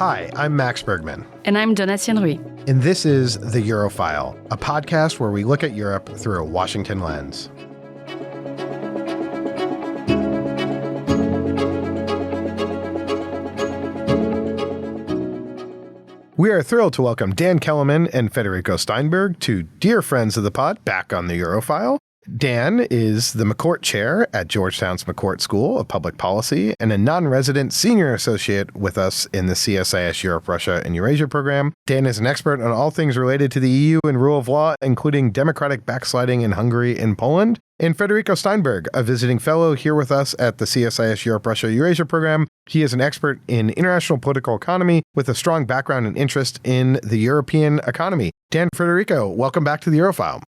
Hi, I'm Max Bergman. And I'm Donatien Rui. And this is The Eurofile, a podcast where we look at Europe through a Washington lens. We are thrilled to welcome Dan Kelemen and Federico Steinberg, two dear friends of the pod, back on The Eurofile. Dan is the McCourt Chair at Georgetown's McCourt School of Public Policy and a non-resident senior associate with us in the CSIS Europe, Russia, and Eurasia program. Dan is an expert on all things related to the EU and rule of law, including democratic backsliding in Hungary and Poland. And Federico Steinberg, a visiting fellow here with us at the CSIS Europe, Russia, Eurasia program. He is an expert in international political economy with a strong background and interest in the European economy. Dan, Federico, welcome back to the Eurofile.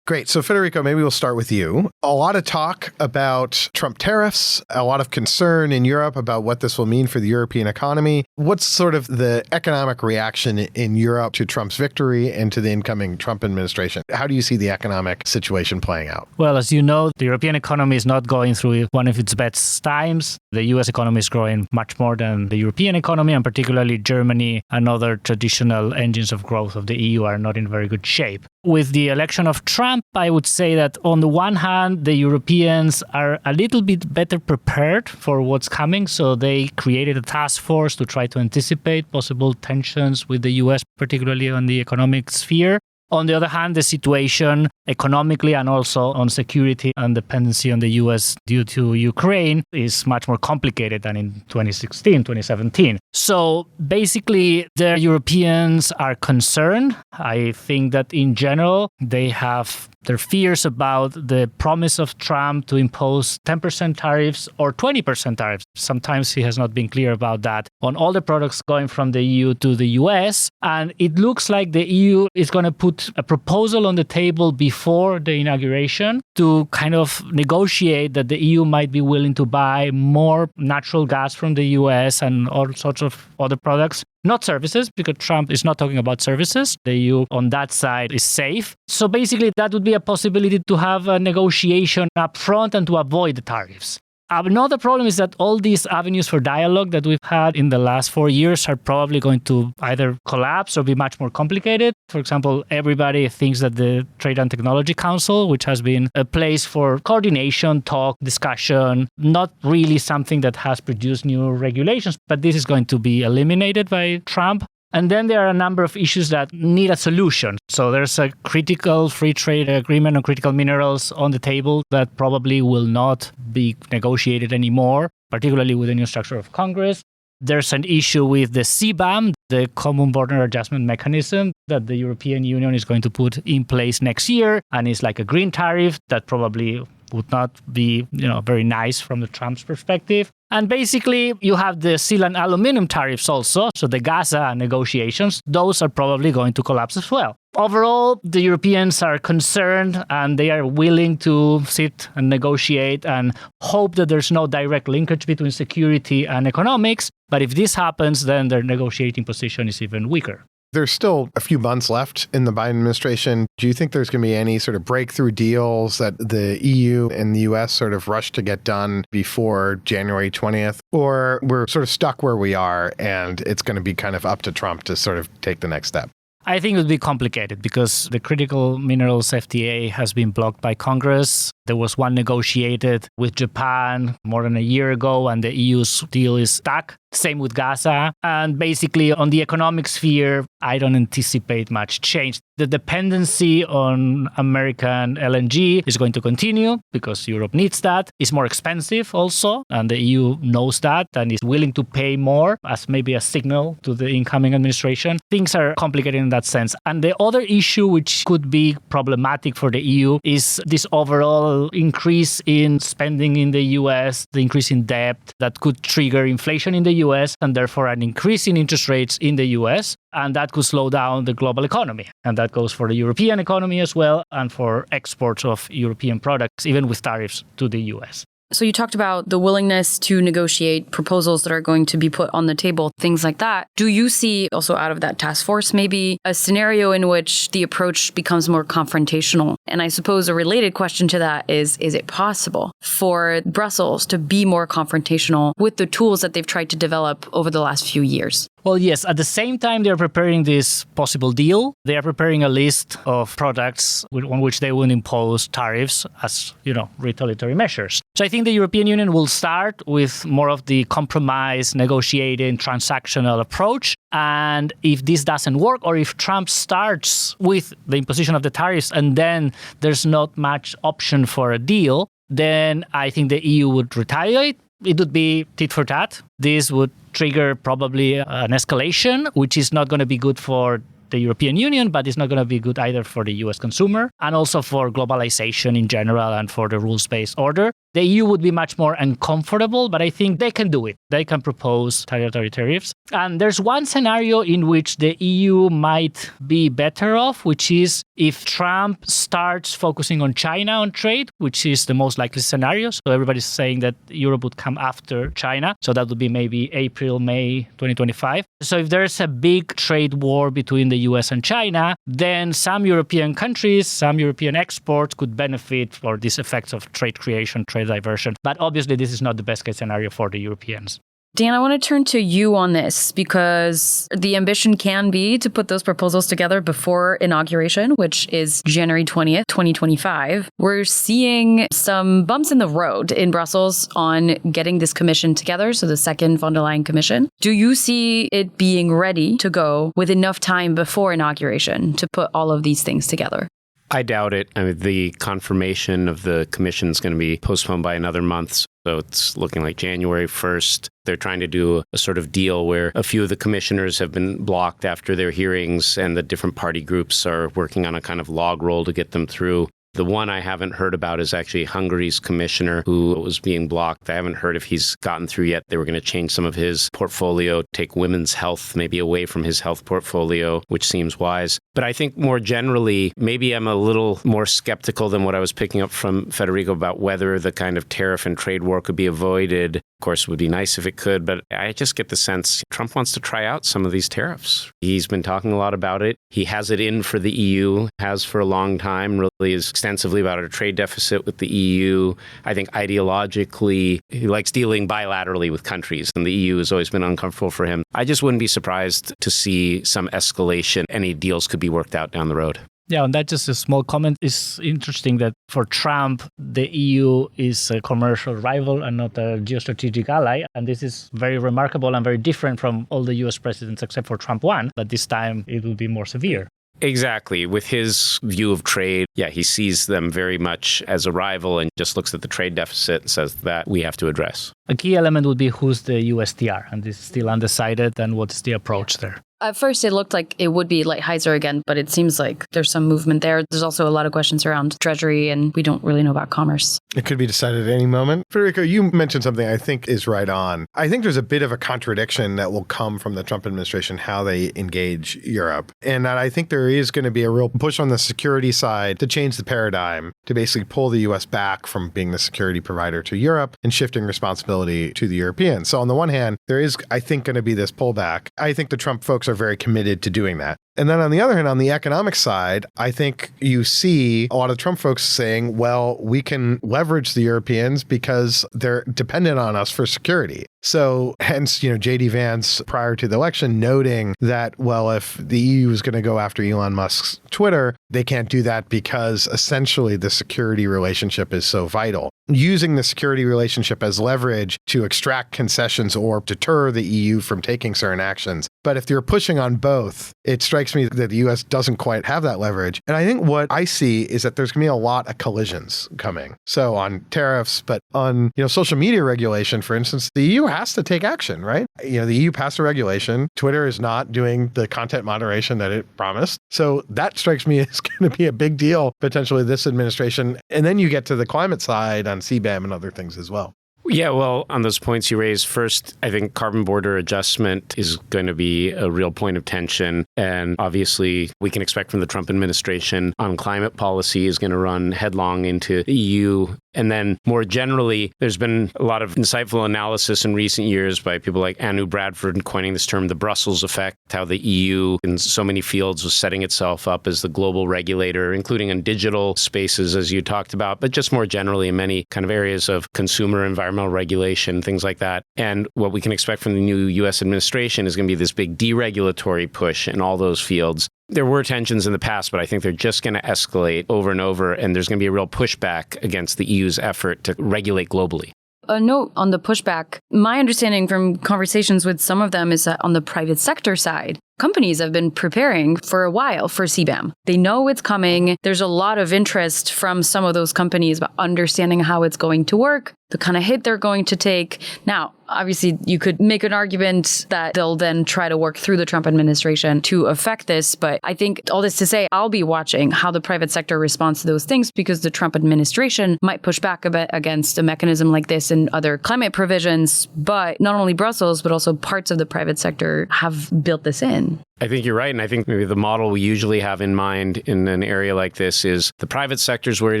Great. So, Federico, maybe we'll start with you. A lot of talk about Trump tariffs, a lot of concern in Europe about what this will mean for the European economy. What's sort of the economic reaction in Europe to Trump's victory and to the incoming Trump administration? How do you see the economic situation playing out? Well, as you know, the European economy is not going through one of its best times. The US economy is growing much more than the European economy, and particularly Germany and other traditional engines of growth of the EU are not in very good shape. With the election of Trump, I would say that on the one hand, the Europeans are a little bit better prepared for what's coming. So they created a task force to try to anticipate possible tensions with the US, particularly on the economic sphere. On the other hand, the situation economically and also on security and dependency on the US due to Ukraine is much more complicated than in 2016, 2017. So basically, the Europeans are concerned. I think that in general, they have their fears about the promise of Trump to impose 10% tariffs or 20% tariffs. Sometimes he has not been clear about that on all the products going from the EU to the US. And it looks like the EU is going to put a proposal on the table before the inauguration to kind of negotiate that the EU might be willing to buy more natural gas from the US and all sorts of other products. Not services, because Trump is not talking about services. The EU on that side is safe. So basically, that would be a possibility to have a negotiation up front and to avoid the tariffs. Another problem is that all these avenues for dialogue that we've had in the last 4 years are probably going to either collapse or be much more complicated. For example, everybody thinks that the Trade and Technology Council, which has been a place for coordination, talk, discussion, not really something that has produced new regulations, but this is going to be eliminated by Trump. And then there are a number of issues that need a solution. So there's a critical free trade agreement on critical minerals on the table that probably will not be negotiated anymore, particularly with the new structure of Congress. There's an issue with the CBAM, the Common Border Adjustment Mechanism that the European Union is going to put in place next year. And it's like a green tariff that probably would not be, very nice from the Trump's perspective. And basically, you have the steel and aluminum tariffs also. So the Gaza negotiations, those are probably going to collapse as well. Overall, the Europeans are concerned and they are willing to sit and negotiate and hope that there's no direct linkage between security and economics. But if this happens, then their negotiating position is even weaker. There's still a few months left in the Biden administration. Do you think there's going to be any sort of breakthrough deals that the EU and the US sort of rush to get done before January 20th? Or we're sort of stuck where we are and it's going to be kind of up to Trump to sort of take the next step? I think it would be complicated because the critical minerals FTA has been blocked by Congress. There was one negotiated with Japan more than a year ago, and the EU's deal is stuck. Same with Gaza. And basically, on the economic sphere, I don't anticipate much change. The dependency on American LNG is going to continue because Europe needs that. It's more expensive also, and the EU knows that and is willing to pay more as maybe a signal to the incoming administration. Things are complicated in that sense. And the other issue which could be problematic for the EU is this overall increase in spending in the US, the increase in debt that could trigger inflation in the US and therefore an increase in interest rates in the US. And that could slow down the global economy. And that goes for the European economy as well and for exports of European products, even with tariffs to the US. So you talked about the willingness to negotiate proposals that are going to be put on the table, things like that. Do you see also out of that task force maybe a scenario in which the approach becomes more confrontational? And I suppose a related question to that is it possible for Brussels to be more confrontational with the tools that they've tried to develop over the last few years? Well, yes. At the same time, they're preparing this possible deal. They are preparing a list of products on which they will impose tariffs as, retaliatory measures. So I think the European Union will start with more of the compromise, negotiating, transactional approach. And if this doesn't work, or if Trump starts with the imposition of the tariffs and then there's not much option for a deal, then I think the EU would retaliate. It would be tit for tat. This would trigger probably an escalation, which is not going to be good for the European Union, but it's not going to be good either for the US consumer and also for globalization in general and for the rules-based order. The EU would be much more uncomfortable, but I think they can do it. They can propose territory tariffs. And there's one scenario in which the EU might be better off, which is if Trump starts focusing on China on trade, which is the most likely scenario. So everybody's saying that Europe would come after China. So that would be maybe April, May 2025. So if there's a big trade war between the US and China, then some European countries, some European exports could benefit for these effects of trade creation, trade diversion. But obviously, this is not the best case scenario for the Europeans. Dan, I want to turn to you on this because the ambition can be to put those proposals together before inauguration, which is January 20th, 2025. We're seeing some bumps in the road in Brussels on getting this commission together, so the second von der Leyen commission. Do you see it being ready to go with enough time before inauguration to put all of these things together? I doubt it. I mean, the confirmation of the commission is going to be postponed by another month. So it's looking like January 1st. They're trying to do a sort of deal where a few of the commissioners have been blocked after their hearings and the different party groups are working on a kind of log roll to get them through. The one I haven't heard about is actually Hungary's commissioner who was being blocked. I haven't heard if he's gotten through yet. They were going to change some of his portfolio, take women's health maybe away from his health portfolio, which seems wise. But I think more generally, maybe I'm a little more skeptical than what I was picking up from Federico about whether the kind of tariff and trade war could be avoided. Of course, it would be nice if it could, but I just get the sense Trump wants to try out some of these tariffs. He's been talking a lot about it. He has it in for the EU, has for a long time, really is extensively about our trade deficit with the EU. I think ideologically, he likes dealing bilaterally with countries, and the EU has always been uncomfortable for him. I just wouldn't be surprised to see some escalation. Any deals could be worked out down the road. Yeah, and that's just a small comment. It's interesting that for Trump, the EU is a commercial rival and not a geostrategic ally. And this is very remarkable and very different from all the US presidents except for Trump 1. But this time it will be more severe. Exactly. With his view of trade, he sees them very much as a rival and just looks at the trade deficit and says that we have to address. A key element would be who's the USTR, and this is still undecided, and what's the approach there. At first, it looked like it would be Lighthizer again, but it seems like there's some movement there. There's also a lot of questions around Treasury, and we don't really know about commerce. It could be decided at any moment. Federico, you mentioned something I think is right on. I think there's a bit of a contradiction that will come from the Trump administration, how they engage Europe. And that I think there is going to be a real push on the security side to change the paradigm, to basically pull the U.S. back from being the security provider to Europe and shifting responsibility to the Europeans. So on the one hand, there is, I think, going to be this pullback. I think the Trump folks are very committed to doing that. And then on the other hand, on the economic side, I think you see a lot of Trump folks saying, well, we can leverage the Europeans because they're dependent on us for security. So hence, J.D. Vance prior to the election noting that, well, if the EU is going to go after Elon Musk's Twitter, they can't do that because essentially the security relationship is so vital. Using the security relationship as leverage to extract concessions or deter the EU from taking certain actions. But if you're pushing on both, it strikes me that the U.S. doesn't quite have that leverage. And I think what I see is that there's going to be a lot of collisions coming. So on tariffs, but on social media regulation, for instance, the EU has to take action, right? The EU passed a regulation. Twitter is not doing the content moderation that it promised. So that strikes me as going to be a big deal, potentially this administration. And then you get to the climate side on CBAM and other things as well. Yeah, well, on those points you raised, first, I think carbon border adjustment is going to be a real point of tension. And obviously, we can expect from the Trump administration on climate policy is going to run headlong into the EU And then more generally, there's been a lot of insightful analysis in recent years by people like Anu Bradford coining this term, the Brussels effect, how the EU in so many fields was setting itself up as the global regulator, including in digital spaces, as you talked about, but just more generally in many kind of areas of consumer environmental regulation, things like that. And what we can expect from the new U.S. administration is going to be this big deregulatory push in all those fields. There were tensions in the past, but I think they're just going to escalate over and over, and there's going to be a real pushback against the EU's effort to regulate globally. A note on the pushback. My understanding from conversations with some of them is that on the private sector side, companies have been preparing for a while for CBAM. They know it's coming. There's a lot of interest from some of those companies about understanding how it's going to work, the kind of hit they're going to take. Now, obviously, you could make an argument that they'll then try to work through the Trump administration to affect this. But I think all this to say, I'll be watching how the private sector responds to those things because the Trump administration might push back a bit against a mechanism like this and other climate provisions. But not only Brussels, but also parts of the private sector have built this in. I think you're right. And I think maybe the model we usually have in mind in an area like this is the private sector is worried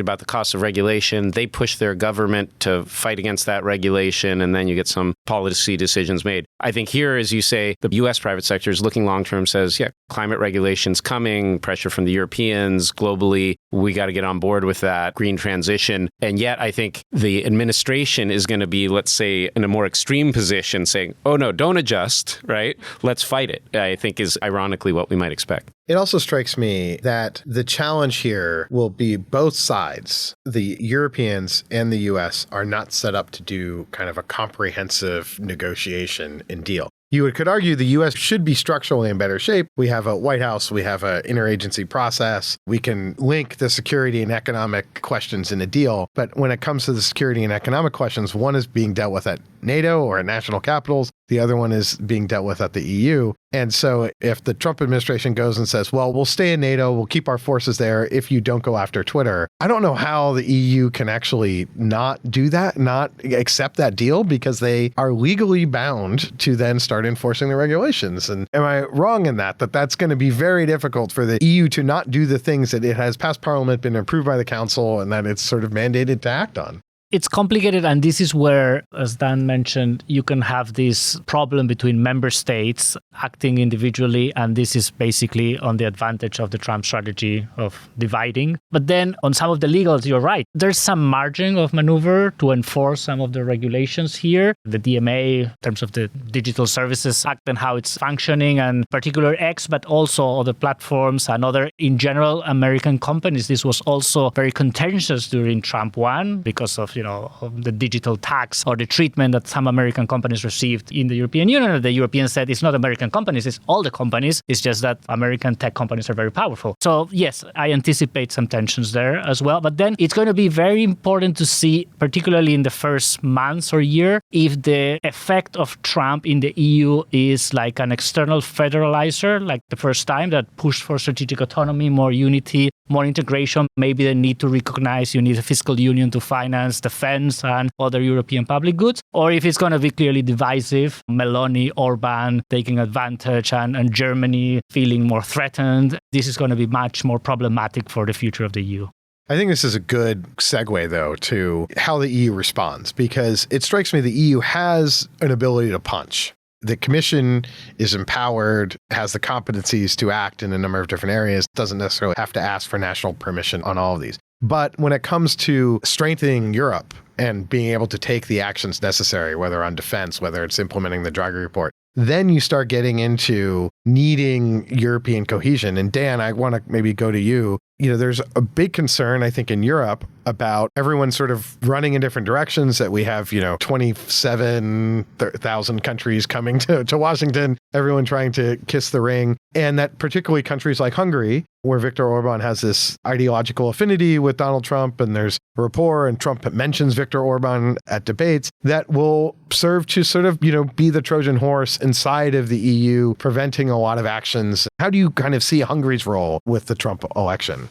about the cost of regulation. They push their government to fight against that regulation, and then you get some policy decisions made. I think here, as you say, the U.S. private sector is looking long-term, says, yeah, climate regulation's coming, pressure from the Europeans globally. We got to get on board with that green transition. And yet I think the administration is going to be, let's say, in a more extreme position saying, oh, no, don't adjust, right? Let's fight it, I think is ironically what we might expect. It also strikes me that the challenge here will be both sides. The Europeans and the US are not set up to do kind of a comprehensive negotiation and deal. You could argue the U.S. should be structurally in better shape. We have a White House. We have an interagency process. We can link the security and economic questions in a deal. But when it comes to the security and economic questions, one is being dealt with at NATO or at national capitals. The other one is being dealt with at the EU. And so if the Trump administration goes and says, well, we'll stay in NATO, we'll keep our forces there if you don't go after Twitter, I don't know how the EU can actually not do that, not accept that deal, because they are legally bound to then start enforcing the regulations. And am I wrong in that that's going to be very difficult for the EU to not do the things that it has passed Parliament, been approved by the Council, and that it's sort of mandated to act on? It's complicated, and this is where, as Dan mentioned, you can have this problem between member states acting individually, and this is basically on the advantage of the Trump strategy of dividing. But then on some of the legals, you're right. There's some margin of maneuver to enforce some of the regulations here. The DMA, in terms of the Digital Services Act and how it's functioning, and particular X, but also other platforms and other, in general, American companies. This was also very contentious during Trump 1 because of of the digital tax or the treatment that some American companies received in the European Union. The Europeans said it's not American companies, it's all the companies. It's just that American tech companies are very powerful. So yes, I anticipate some tensions there as well. But then it's going to be very important to see, particularly in the first months or year, if the effect of Trump in the EU is like an external federalizer, like the first time that pushed for strategic autonomy, more unity, more integration. Maybe they need to recognize you need a fiscal union to finance defense and other European public goods, or if it's going to be clearly divisive, Meloni, Orban taking advantage and Germany feeling more threatened. This is going to be much more problematic for the future of the EU. I think this is a good segue, though, to how the EU responds, because it strikes me the EU has an ability to punch. The Commission is empowered, has the competencies to act in a number of different areas, doesn't necessarily have to ask for national permission on all of these. But when it comes to strengthening Europe and being able to take the actions necessary, whether on defense, whether it's implementing the Draghi report, then you start getting into needing European cohesion. And Dan, I want to maybe go to you. There's a big concern, I think, in Europe about everyone sort of running in different directions, that we have, 27,000 countries coming to Washington, everyone trying to kiss the ring. And that particularly countries like Hungary, where Viktor Orban has this ideological affinity with Donald Trump, and there's a rapport, and Trump mentions Viktor Orban at debates, that will serve to sort of, be the Trojan horse inside of the EU, preventing a lot of actions. How do you kind of see Hungary's role with the Trump election?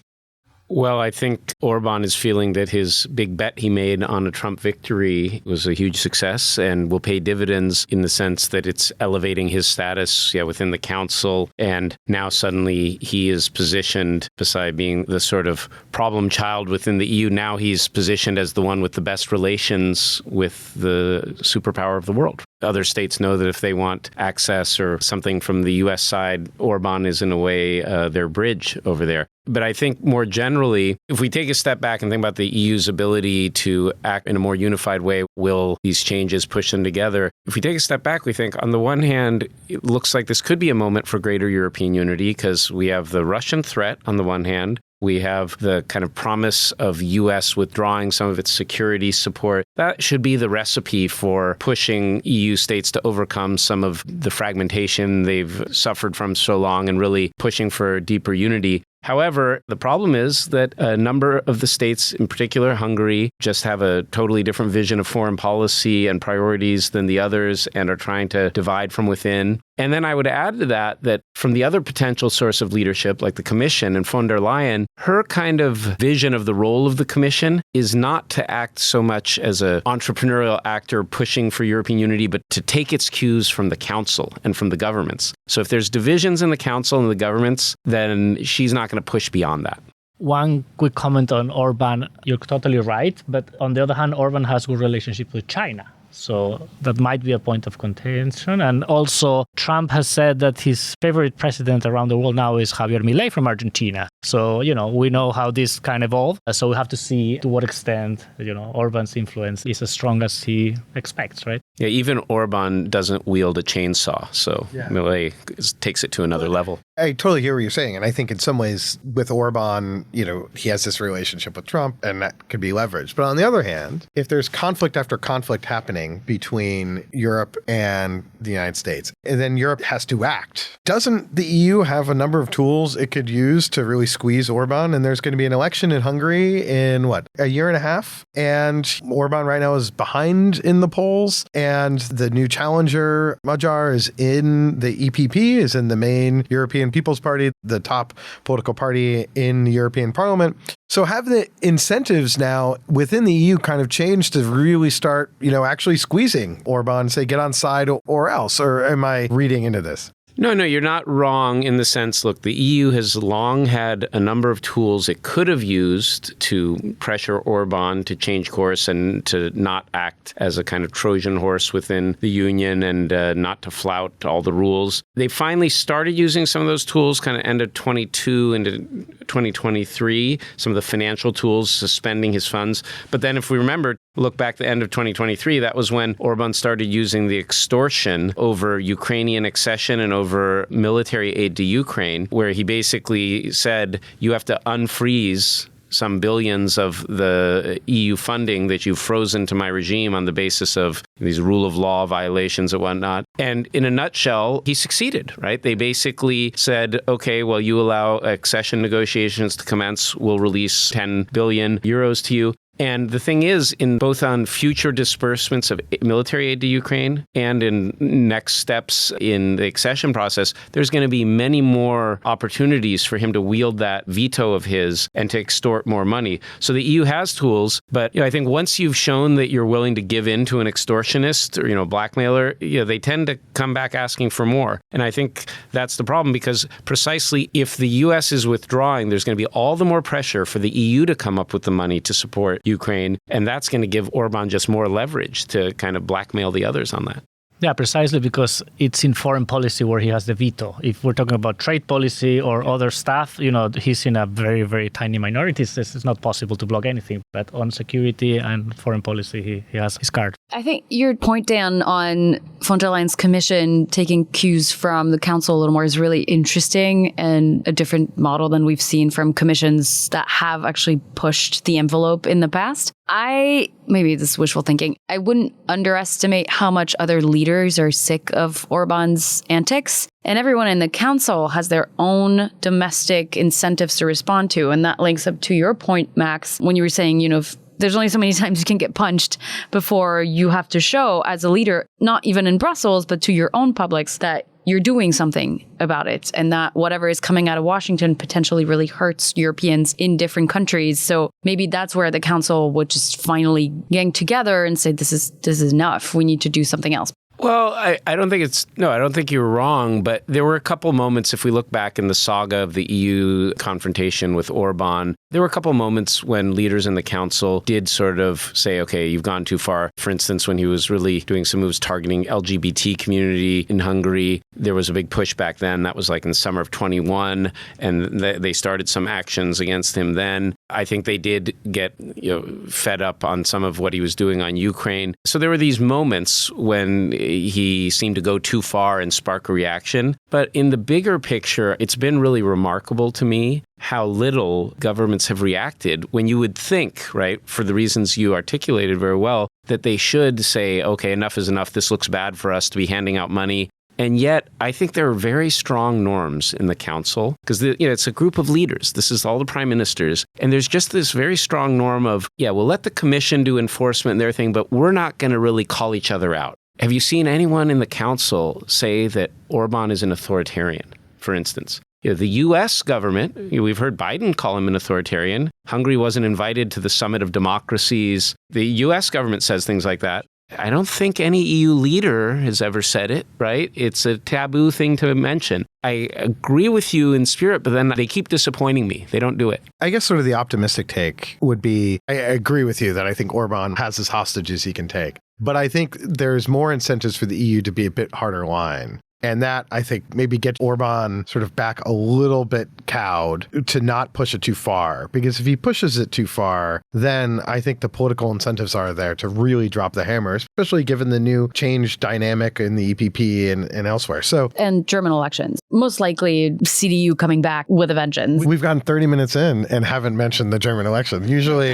Well, I think Orban is feeling that his big bet he made on a Trump victory was a huge success and will pay dividends in the sense that it's elevating his status within the council. And now suddenly he is positioned, beside being the sort of problem child within the EU, now he's positioned as the one with the best relations with the superpower of the world. Other states know that if they want access or something from the U.S. side, Orban is in a way their bridge over there. But I think more generally, if we take a step back and think about the EU's ability to act in a more unified way, will these changes push them together? If we take a step back, we think on the one hand, it looks like this could be a moment for greater European unity because we have the Russian threat on the one hand. We have the kind of promise of U.S. withdrawing some of its security support. That should be the recipe for pushing EU states to overcome some of the fragmentation they've suffered from so long and really pushing for deeper unity. However, the problem is that a number of the states, in particular Hungary, just have a totally different vision of foreign policy and priorities than the others and are trying to divide from within. And then I would add to that from the other potential source of leadership, like the Commission and von der Leyen, her kind of vision of the role of the Commission is not to act so much as an entrepreneurial actor pushing for European unity, but to take its cues from the Council and from the governments. So if there's divisions in the Council and the governments, then she's not going to push beyond that. One quick comment on Orban. You're totally right. But on the other hand, Orban has good relationship with China. So that might be a point of contention. And also, Trump has said that his favorite president around the world now is Javier Milei from Argentina. So, we know how this can evolve. So we have to see to what extent, Orban's influence is as strong as he expects, right? Yeah, even Orban doesn't wield a chainsaw. So Milei takes it to another level. I totally hear what you're saying. And I think in some ways with Orban, he has this relationship with Trump and that could be leveraged. But on the other hand, if there's conflict after conflict happening between Europe and the United States, and then Europe has to act, doesn't the EU have a number of tools it could use to really squeeze Orban? And there's going to be an election in Hungary in a year and a half? And Orban right now is behind in the polls. And the new challenger, Magyar, is in the EPP, is in the main European People's Party, the top political party in the European Parliament. So have the incentives now within the EU kind of changed to really start, actually squeezing Orban, say get on side or else? Or am I reading into this? No, you're not wrong in the sense, look, the EU has long had a number of tools it could have used to pressure Orban to change course and to not act as a kind of Trojan horse within the union and not to flout all the rules. They finally started using some of those tools kind of end of 22 into 2023, some of the financial tools, suspending his funds. But then if we remember, look back to the end of 2023, that was when Orban started using the extortion over Ukrainian accession and over military aid to Ukraine, where he basically said, you have to unfreeze some billions of the EU funding that you've frozen to my regime on the basis of these rule of law violations and whatnot. And in a nutshell, he succeeded, right? They basically said, okay, well, you allow accession negotiations to commence, we'll release 10 billion euros to you. And the thing is, in both on future disbursements of military aid to Ukraine and in next steps in the accession process, there's going to be many more opportunities for him to wield that veto of his and to extort more money. So the EU has tools, but I think once you've shown that you're willing to give in to an extortionist or blackmailer, they tend to come back asking for more. And I think that's the problem, because precisely if the US is withdrawing, there's going to be all the more pressure for the EU to come up with the money to support Ukraine, and that's going to give Orban just more leverage to kind of blackmail the others on that. Yeah, precisely because it's in foreign policy where he has the veto. If we're talking about trade policy or other stuff, he's in a very, very tiny minority. It's not possible to block anything. But on security and foreign policy, he has his card. I think your point, Dan, on von der Leyen's commission taking cues from the council a little more is really interesting and a different model than we've seen from commissions that have actually pushed the envelope in the past. Maybe this is wishful thinking, I wouldn't underestimate how much other leaders are sick of Orban's antics. And everyone in the council has their own domestic incentives to respond to. And that links up to your point, Max, when you were saying, if there's only so many times you can get punched before you have to show as a leader, not even in Brussels, but to your own publics, that you're doing something about it, and that whatever is coming out of Washington potentially really hurts Europeans in different countries. So maybe that's where the council would just finally gang together and say, this is enough. We need to do something else. Well, I don't think you're wrong, but there were a couple moments, if we look back in the saga of the EU confrontation with Orban, there were a couple moments when leaders in the council did sort of say, okay, you've gone too far. For instance, when he was really doing some moves targeting LGBT community in Hungary, there was a big pushback then. That was like in summer of 21, and they started some actions against him then. I think they did get fed up on some of what he was doing on Ukraine. So there were these moments when he seemed to go too far and spark a reaction. But in the bigger picture, it's been really remarkable to me how little governments have reacted when you would think, right, for the reasons you articulated very well, that they should say, okay, enough is enough. This looks bad for us to be handing out money. And yet, I think there are very strong norms in the council because it's a group of leaders. This is all the prime ministers. And there's just this very strong norm of, we'll let the commission do enforcement and their thing, but we're not going to really call each other out. Have you seen anyone in the council say that Orban is an authoritarian, for instance? The U.S. government, we've heard Biden call him an authoritarian. Hungary wasn't invited to the Summit of Democracies. The U.S. government says things like that. I don't think any EU leader has ever said it, right? It's a taboo thing to mention. I agree with you in spirit, but then they keep disappointing me. They don't do it. I guess sort of the optimistic take would be, I agree with you that I think Orban has as hostages he can take. But I think there's more incentives for the EU to be a bit harder line. And that, I think, maybe gets Orban sort of back a little bit cowed to not push it too far. Because if he pushes it too far, then I think the political incentives are there to really drop the hammer, especially given the new change dynamic in the EPP and elsewhere. And German elections. Most likely CDU coming back with a vengeance. We've gotten 30 minutes in and haven't mentioned the German election. Usually,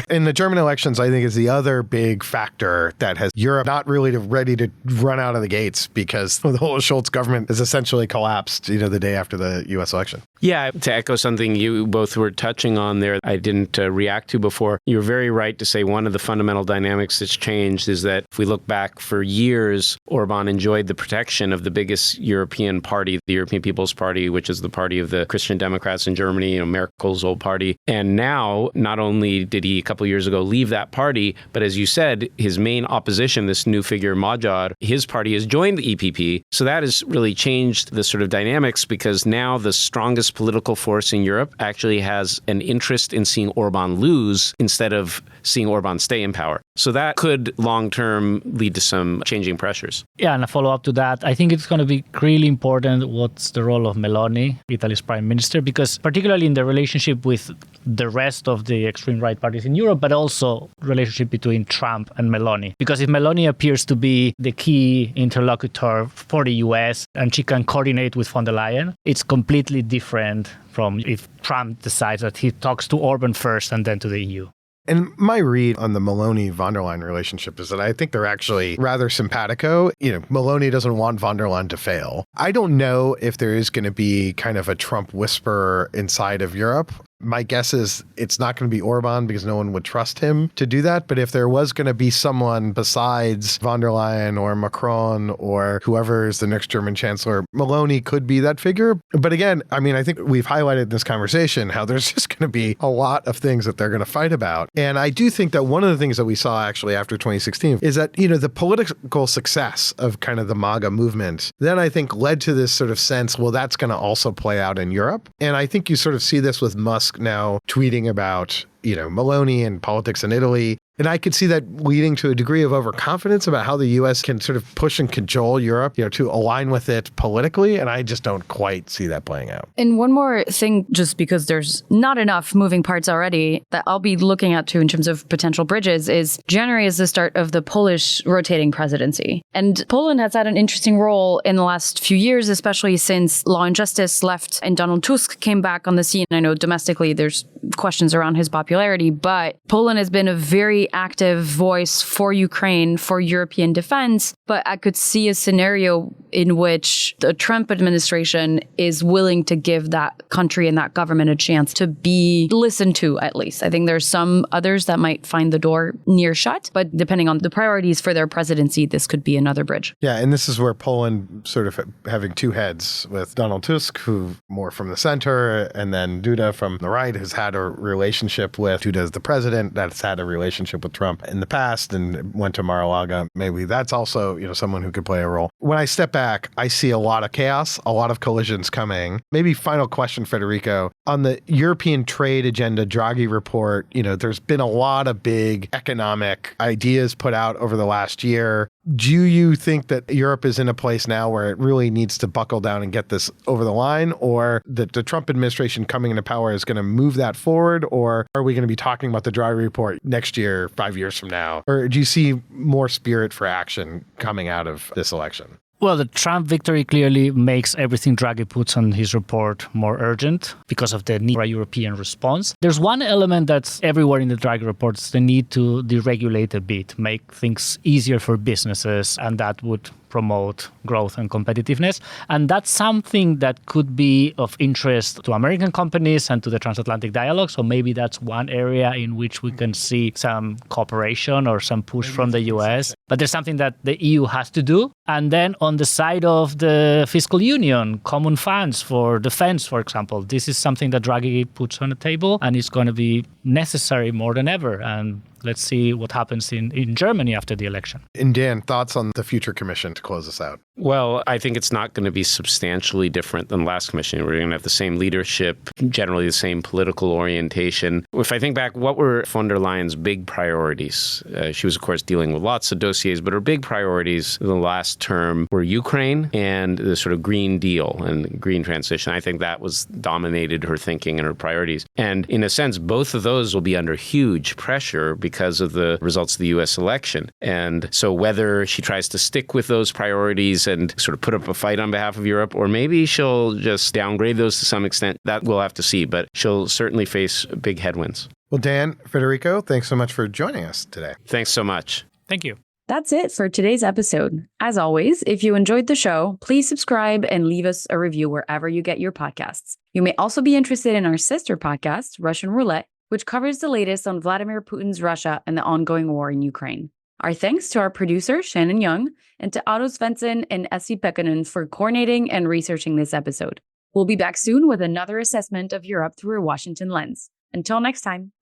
in the German elections, I think is the other big factor that has Europe not really ready to run out of the gates because the whole Schultz government has essentially collapsed, the day after the U.S. election. Yeah, to echo something you both were touching on there, I didn't react to before. You're very right to say one of the fundamental dynamics that's changed is that if we look back for years, Orban enjoyed the protection of the biggest European party, the European People's Party, which is the party of the Christian Democrats in Germany, Merkel's old party. And now, not only did he a couple of years ago leave that party, but as you said, his main opposition, this new figure, Magyar, his party has joined the EPP. So that has really changed the sort of dynamics because now the strongest political force in Europe actually has an interest in seeing Orban lose instead of seeing Orban stay in power. So that could long-term lead to some changing pressures. Yeah, and a follow-up to that, I think it's going to be really important what's the role of Meloni, Italy's prime minister, because particularly in the relationship with the rest of the extreme right parties in Europe, but also relationship between Trump and Meloni. Because if Meloni appears to be the key interlocutor for the US and she can coordinate with von der Leyen, it's completely different from if Trump decides that he talks to Orban first and then to the EU. And my read on the Meloni-von der Leyen relationship is that I think they're actually rather simpatico. Meloni doesn't want von der Leyen to fail. I don't know if there is going to be kind of a Trump whisperer inside of Europe. My guess is it's not going to be Orban because no one would trust him to do that. But if there was going to be someone besides von der Leyen or Macron or whoever is the next German chancellor, Meloni could be that figure. But again, I think we've highlighted in this conversation how there's just going to be a lot of things that they're going to fight about. And I do think that one of the things that we saw actually after 2016 is that, the political success of kind of the MAGA movement then I think led to this sort of sense, well, that's going to also play out in Europe. And I think you sort of see this with Musk now tweeting about, Meloni and politics in Italy. And I could see that leading to a degree of overconfidence about how the U.S. can sort of push and cajole Europe, to align with it politically. And I just don't quite see that playing out. And one more thing, just because there's not enough moving parts already that I'll be looking at too in terms of potential bridges is January is the start of the Polish rotating presidency. And Poland has had an interesting role in the last few years, especially since Law and Justice left and Donald Tusk came back on the scene. I know domestically there's questions around his popularity, but Poland has been a very very active voice for Ukraine, for European defense. But I could see a scenario in which the Trump administration is willing to give that country and that government a chance to be listened to, at least. I think there's some others that might find the door near shut, but depending on the priorities for their presidency, this could be another bridge. Yeah, and this is where Poland sort of having two heads with Donald Tusk, who more from the center, and then Duda from the right has had a relationship with Duda as the president, that's had a relationship with Trump in the past and went to Mar-a-Lago. Maybe that's also, someone who could play a role. When I step back, I see a lot of chaos, a lot of collisions coming. Maybe final question, Federico. On the European trade agenda Draghi report, there's been a lot of big economic ideas put out over the last year. Do you think that Europe is in a place now where it really needs to buckle down and get this over the line, or that the Trump administration coming into power is going to move that forward, or are we going to be talking about the Draghi report next year, 5 years from now? Or do you see more spirit for action coming out of this election? Well, the Trump victory clearly makes everything Draghi puts on his report more urgent because of the need for a European response. There's one element that's everywhere in the Draghi report, it's the need to deregulate a bit, make things easier for businesses, and that would promote growth and competitiveness. And that's something that could be of interest to American companies and to the transatlantic dialogue. So maybe that's one area in which we can see some cooperation or some push from the US. But there's something that the EU has to do. And then on the side of the fiscal union, common funds for defense, for example, this is something that Draghi puts on the table and it's going to be necessary more than ever. And let's see what happens in Germany after the election. And Dan, thoughts on the future commission to close us out? Well, I think it's not going to be substantially different than the last commission. We're going to have the same leadership, generally the same political orientation. If I think back, what were von der Leyen's big priorities? She was, of course, dealing with lots of dossiers, but her big priorities in the last term were Ukraine and the sort of Green Deal and green transition. I think that was dominated her thinking and her priorities. And in a sense, both of those will be under huge pressure because of the results of the U.S. election. And so whether she tries to stick with those priorities and sort of put up a fight on behalf of Europe, or maybe she'll just downgrade those to some extent, that we'll have to see. But she'll certainly face big headwinds. Well, Dan, Federico, thanks so much for joining us today. Thanks so much. Thank you. That's it for today's episode. As always, if you enjoyed the show, please subscribe and leave us a review wherever you get your podcasts. You may also be interested in our sister podcast, Russian Roulette, which covers the latest on Vladimir Putin's Russia and the ongoing war in Ukraine. Our thanks to our producer, Shannon Young, and to Otto Svensson and Essi Pekkanen for coordinating and researching this episode. We'll be back soon with another assessment of Europe through a Washington lens. Until next time.